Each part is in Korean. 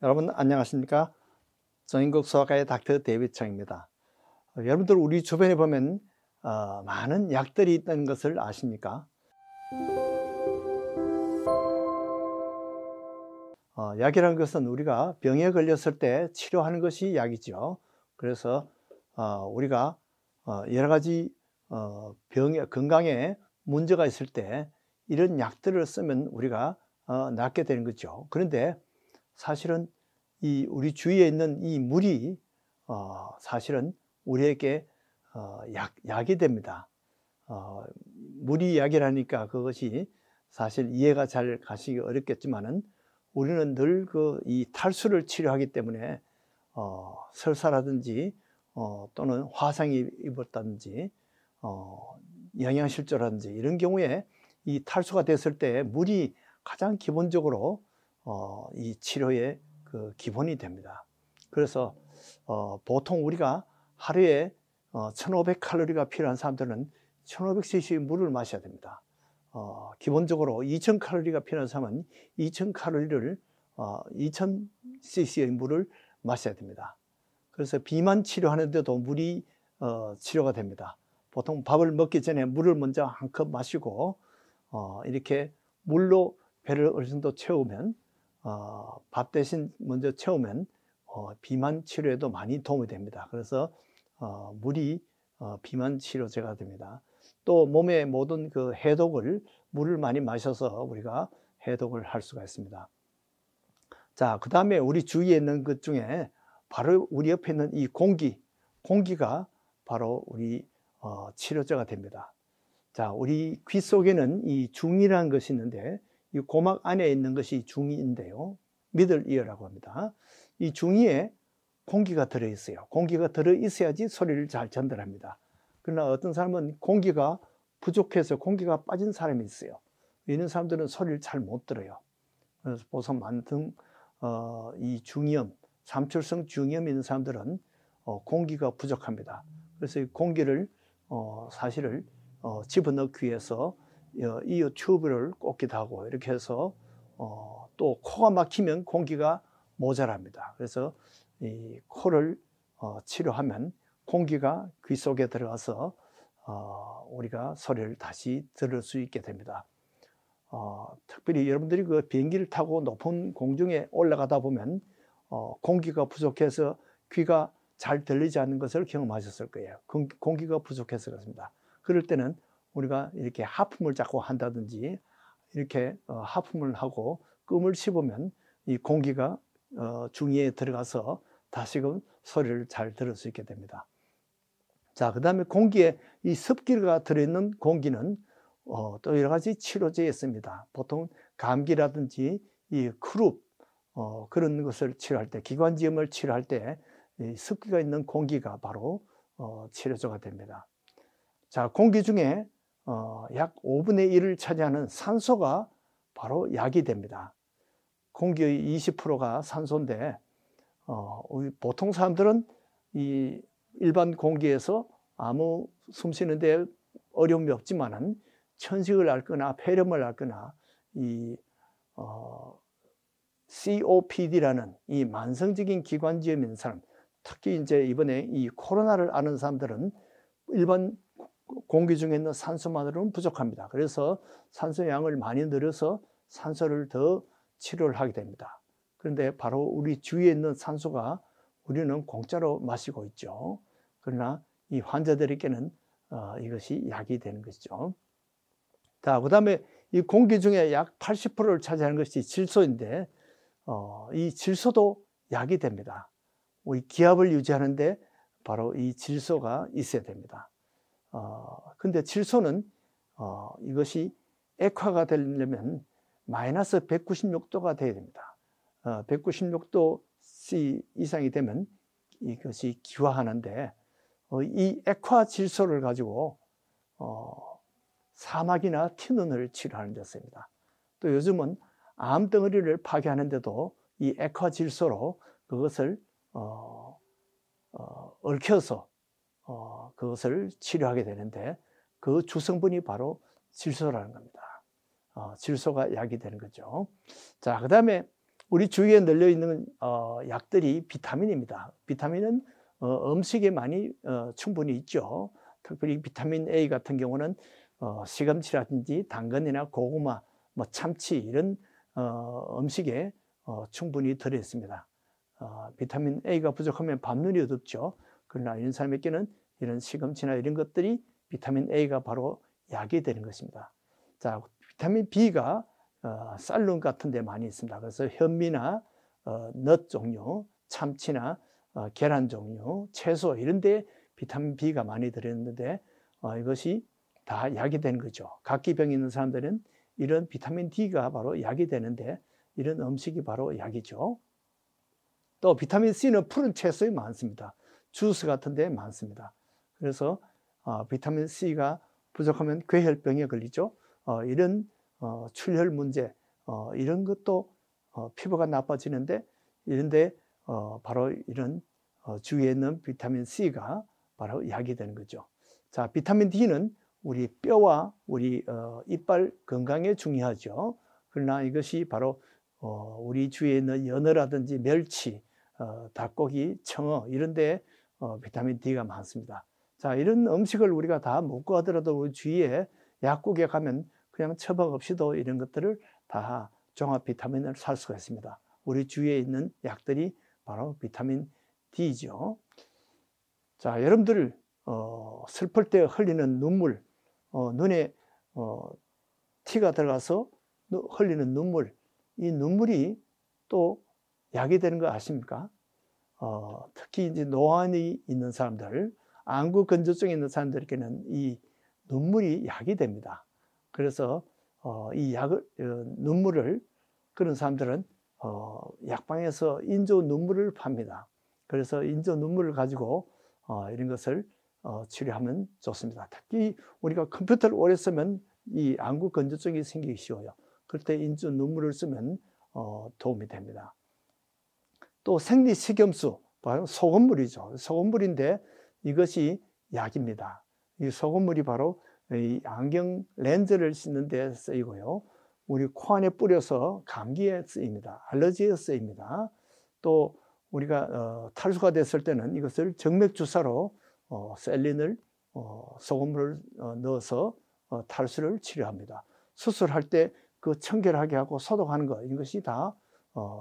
여러분 안녕하십니까? 정인국 소아과의 닥터 데이비청입니다. 여러분들 우리 주변에 보면 많은 약들이 있다는 것을 아십니까? 약이라는 것은 우리가 병에 걸렸을 때 치료하는 것이 약이죠. 그래서 우리가 여러 가지 건강에 문제가 있을 때 이런 약들을 쓰면 우리가 낫게 되는 거죠. 그런데 사실은 우리 주위에 있는 이 물이 사실은 우리에게 약이 됩니다. 물이 약이라니까 그것이 사실 이해가 잘 가시기 어렵겠지만은 우리는 늘 이 탈수를 치료하기 때문에 설사라든지 또는 화상이 입었다든지 영양실조라든지 이런 경우에 이 탈수가 됐을 때 물이 가장 기본적으로 이 치료의 기본이 됩니다. 그래서 보통 우리가 하루에 1500칼로리가 필요한 사람들은 1500cc 물을 마셔야 됩니다. 기본적으로 2000칼로리가 필요한 사람은 2000칼로리를 2000cc의 물을 마셔야 됩니다. 그래서 비만 치료하는데도 물이 치료가 됩니다. 보통 밥을 먹기 전에 물을 먼저 한 컵 마시고 이렇게 물로 배를 어느 정도 채우면 밥 대신 먼저 채우면 비만 치료에도 많이 도움이 됩니다. 그래서 물이 비만 치료제가 됩니다. 또 몸의 모든 해독을 물을 많이 마셔서 우리가 해독을 할 수가 있습니다. 자, 그 다음에 우리 주위에 있는 것 중에 바로 우리 옆에 있는 이 공기가 바로 우리 치료제가 됩니다. 자, 우리 귀 속에는 이 중이라는 것이 있는데 이 고막 안에 있는 것이 중이인데요. 미들 이어라고 합니다. 이 중이에 공기가 들어있어요. 공기가 들어있어야지 소리를 잘 전달합니다. 그러나 어떤 사람은 공기가 부족해서 공기가 빠진 사람이 있어요. 이런 사람들은 소리를 잘 못 들어요. 그래서 보통 많은 이 중이염, 삼출성 중이염이 있는 사람들은 공기가 부족합니다. 그래서 이 공기를 사실을 집어넣기 위해서 이 튜브를 꽂기도 하고 이렇게 해서 또 코가 막히면 공기가 모자랍니다. 그래서 이 코를 치료하면 공기가 귀 속에 들어가서 우리가 소리를 다시 들을 수 있게 됩니다. 특별히 여러분들이 비행기를 타고 높은 공중에 올라가다 보면 공기가 부족해서 귀가 잘 들리지 않는 것을 경험하셨을 거예요. 공기가 부족해서 그렇습니다. 그럴 때는 우리가 이렇게 하품을 자꾸 한다든지 이렇게 하품을 하고 끔을 씹으면 이 공기가 중이에 들어가서 다시금 소리를 잘 들을 수 있게 됩니다. 자, 그 다음에 공기에 이 습기가 들어있는 공기는 또 여러 가지 치료제에 있습니다. 보통 감기라든지 이 크룹 그런 것을 치료할 때, 기관지염을 치료할 때 이 습기가 있는 공기가 바로 치료제가 됩니다. 자, 공기 중에 약 5분의 1을 차지하는 산소가 바로 약이 됩니다. 공기의 20%가 산소인데 우리 보통 사람들은 이 일반 공기에서 아무 숨 쉬는데 어려움이 없지만은 천식을 앓거나 폐렴을 앓거나 이 COPD라는 이 만성적인 기관지염이 있는 사람, 특히 이제 이번에 이 코로나를 앓은 사람들은 일반 공기 중에 있는 산소만으로는 부족합니다. 그래서 산소 양을 많이 늘려서 산소를 더 치료를 하게 됩니다. 그런데 바로 우리 주위에 있는 산소가 우리는 공짜로 마시고 있죠. 그러나 이 환자들에게는 이것이 약이 되는 것이죠. 자, 그 다음에 이 공기 중에 약 80%를 차지하는 것이 질소인데 이 질소도 약이 됩니다. 우리 기압을 유지하는데 바로 이 질소가 있어야 됩니다. 근데 질소는 이것이 액화가 되려면 마이너스 196도가 돼야 됩니다. 196도 C 이상이 되면 이것이 기화하는데 이 액화 질소를 가지고 사막이나 티눈을 치료하는 데 쓰입니다. 또 요즘은 암덩어리를 파괴하는데도 이 액화 질소로 그것을 얽혀서 그것을 치료하게 되는데 그 주성분이 바로 질소라는 겁니다. 질소가 약이 되는 거죠. 자, 그 다음에 우리 주위에 널려 있는 약들이 비타민입니다. 비타민은 음식에 많이 충분히 있죠. 특별히 비타민 A 같은 경우는 시금치라든지 당근이나 고구마, 뭐 참치 이런 음식에 충분히 들어 있습니다. 비타민 A가 부족하면 밤눈이 어둡죠. 그러나 이런 사람에게는 이런 시금치나 이런 것들이 비타민 A가 바로 약이 되는 것입니다. 자, 비타민 B가 쌀lun 같은 데 많이 있습니다. 그래서 현미나 넛 종류, 참치나 계란 종류, 채소 이런 데 비타민 B가 많이 들어있는데 이것이 다 약이 되는 거죠. 각기병이 있는 사람들은 이런 비타민 D가 바로 약이 되는데 이런 음식이 바로 약이죠. 또 비타민 C는 푸른 채소에 많습니다. 주스 같은 데 많습니다. 그래서 비타민 C가 부족하면 괴혈병에 걸리죠. 이런 출혈 문제 이런 것도 피부가 나빠지는데 이런데 바로 이런 주위에 있는 비타민 C가 바로 약이 되는 거죠. 자, 비타민 D는 우리 뼈와 우리 이빨 건강에 중요하죠. 그러나 이것이 바로 우리 주위에 있는 연어라든지 멸치, 닭고기, 청어 이런 데 비타민 D가 많습니다. 자, 이런 음식을 우리가 다 먹고 하더라도 우리 주위에 약국에 가면 그냥 처방 없이도 이런 것들을 다 종합 비타민을 살 수가 있습니다. 우리 주위에 있는 약들이 바로 비타민 D죠. 자, 여러분들 슬플 때 흘리는 눈물, 눈에 티가 들어가서 흘리는 눈물, 이 눈물이 또 약이 되는 거 아십니까? 특히 이제 노안이 있는 사람들, 안구 건조증이 있는 사람들에게는 이 눈물이 약이 됩니다. 그래서 이 약을 눈물을 그런 사람들은 약방에서 인조 눈물을 팝니다. 그래서 인조 눈물을 가지고 이런 것을 치료하면 좋습니다. 특히 우리가 컴퓨터를 오래 쓰면 이 안구 건조증이 생기기 쉬워요. 그럴 때 인조 눈물을 쓰면 도움이 됩니다. 또 생리식염수, 바로 소금물이죠. 소금물인데 이것이 약입니다. 이 소금물이 바로 이 안경 렌즈를 씻는 데 쓰이고요. 우리 코 안에 뿌려서 감기에 쓰입니다. 알러지에 쓰입니다. 또 우리가 탈수가 됐을 때는 이것을 정맥주사로 셀린을 소금물을 넣어서 탈수를 치료합니다. 수술할 때 그 청결하게 하고 소독하는 것, 이것이 다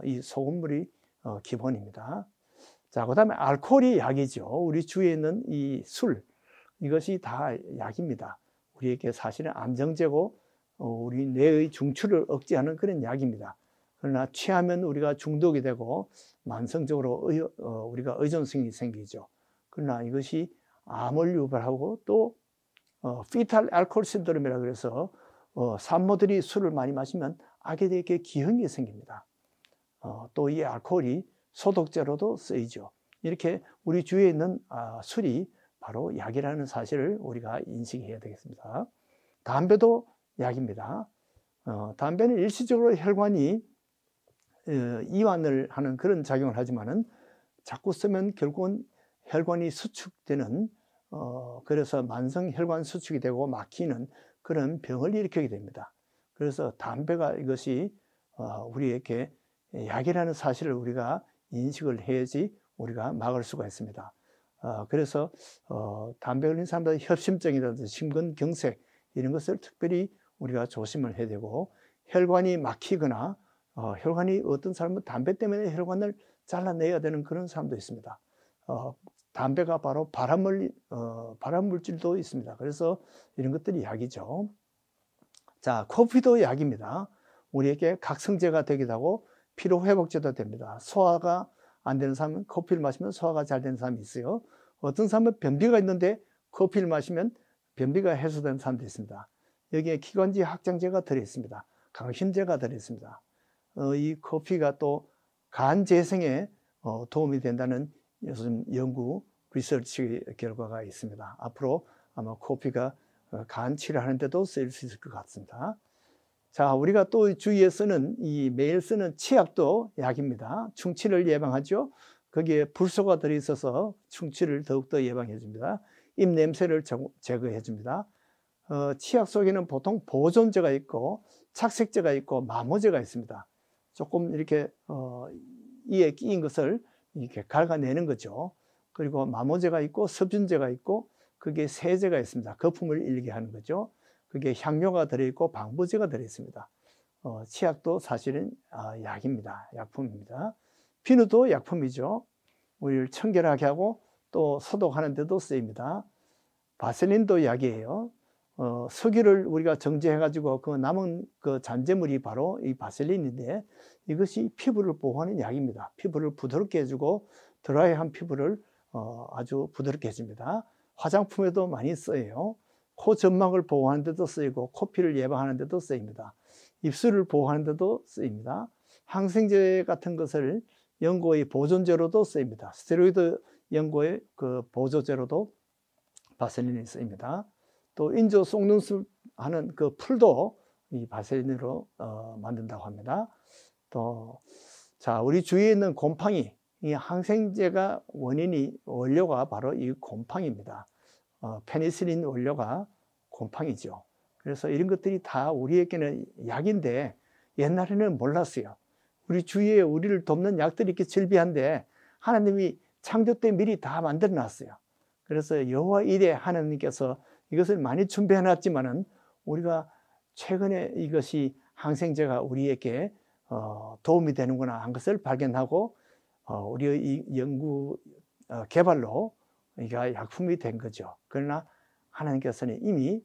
이 소금물이 기본입니다. 자, 그 다음에 알코올이 약이죠. 우리 주위에 있는 이 술, 이것이 다 약입니다. 우리에게 사실은 안정제고 우리 뇌의 중추를 억제하는 그런 약입니다. 그러나 취하면 우리가 중독이 되고 만성적으로 우리가 의존성이 생기죠. 그러나 이것이 암을 유발하고 또 피탈 알코올 신드롬이라 그래서 산모들이 술을 많이 마시면 아기들에게 기형이 생깁니다. 또 이 알코올이 소독제로도 쓰이죠. 이렇게 우리 주위에 있는 술이 바로 약이라는 사실을 우리가 인식해야 되겠습니다. 담배도 약입니다. 담배는 일시적으로 혈관이 이완을 하는 그런 작용을 하지만은 자꾸 쓰면 결국은 혈관이 수축되는 그래서 만성 혈관 수축이 되고 막히는 그런 병을 일으키게 됩니다. 그래서 담배가 이것이 우리에게 약이라는 사실을 우리가 인식을 해야지 우리가 막을 수가 있습니다. 그래서 담배 걸린 사람들 협심증이라든지 심근경색 이런 것을 특별히 우리가 조심을 해야 되고 혈관이 막히거나 혈관이 어떤 사람은 담배 때문에 혈관을 잘라내야 되는 그런 사람도 있습니다. 담배가 바로 발암 물질도 있습니다. 그래서 이런 것들이 약이죠. 자, 커피도 약입니다. 우리에게 각성제가 되기도 하고 피로회복제도 됩니다. 소화가 안 되는 사람은 커피를 마시면 소화가 잘 되는 사람이 있어요. 어떤 사람은 변비가 있는데 커피를 마시면 변비가 해소되는 사람도 있습니다. 여기에 기관지 확장제가 들어있습니다. 강심제가 들어있습니다. 이 커피가 또 간 재생에 도움이 된다는 요즘 연구 리서치 결과가 있습니다. 앞으로 아마 커피가 간 치료하는 데도 쓰일 수 있을 것 같습니다. 자, 우리가 또 주위에 쓰는 매일 쓰는 치약도 약입니다. 충치를 예방하죠. 거기에 불소가 들어있어서 충치를 더욱더 예방해 줍니다. 입 냄새를 제거해 줍니다. 치약 속에는 보통 보존제가 있고 착색제가 있고 마모제가 있습니다. 조금 이렇게 이에 끼인 것을 이렇게 갉아내는 거죠. 그리고 마모제가 있고 섭균제가 있고 그게 세제가 있습니다. 거품을 일게 하는 거죠. 그게 향료가 들어있고 방부제가 들어있습니다. 치약도 사실은 약입니다. 약품입니다. 비누도 약품이죠. 우리를 청결하게 하고 또 소독하는 데도 쓰입니다. 바셀린도 약이에요. 석유를 우리가 정제해가지고 그 남은 그 잔재물이 바로 이 바셀린인데 이것이 피부를 보호하는 약입니다. 피부를 부드럽게 해주고 드라이한 피부를 아주 부드럽게 해줍니다. 화장품에도 많이 쓰여요. 코 점막을 보호하는 데도 쓰이고 코피를 예방하는 데도 쓰입니다. 입술을 보호하는 데도 쓰입니다. 항생제 같은 것을 연고의 보존제로도 쓰입니다. 스테로이드 연고의 그 보조제로도 바셀린이 쓰입니다. 또 인조 속눈썹 하는 그 풀도 이 바셀린으로 만든다고 합니다. 또 자, 우리 주위에 있는 곰팡이, 이 항생제가 원료가 바로 이 곰팡이입니다. 페니실린 원료가 곰팡이죠. 그래서 이런 것들이 다 우리에게는 약인데 옛날에는 몰랐어요. 우리 주위에 우리를 돕는 약들이 이렇게 즐비한데 하나님이 창조 때 미리 다 만들어 놨어요. 그래서 여호와 이레 하나님께서 이것을 많이 준비해 놨지만은 우리가 최근에 이것이 항생제가 우리에게 도움이 되는구나 한 것을 발견하고 우리의 이 연구 개발로 이게 약품이 된 거죠. 그러나 하나님께서는 이미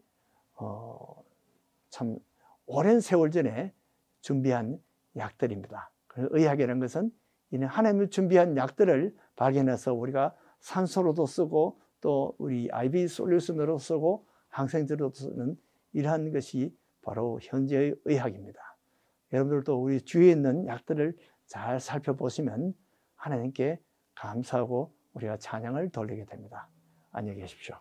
참 오랜 세월 전에 준비한 약들입니다. 그래서 의학이라는 것은 이는 하나님이 준비한 약들을 발견해서 우리가 산소로도 쓰고 또 우리 IV 솔루션으로 쓰고 항생제로 쓰는 이러한 것이 바로 현재의 의학입니다. 여러분들도 우리 주위에 있는 약들을 잘 살펴보시면 하나님께 감사하고 우리가 찬양을 돌리게 됩니다. 안녕히 계십시오.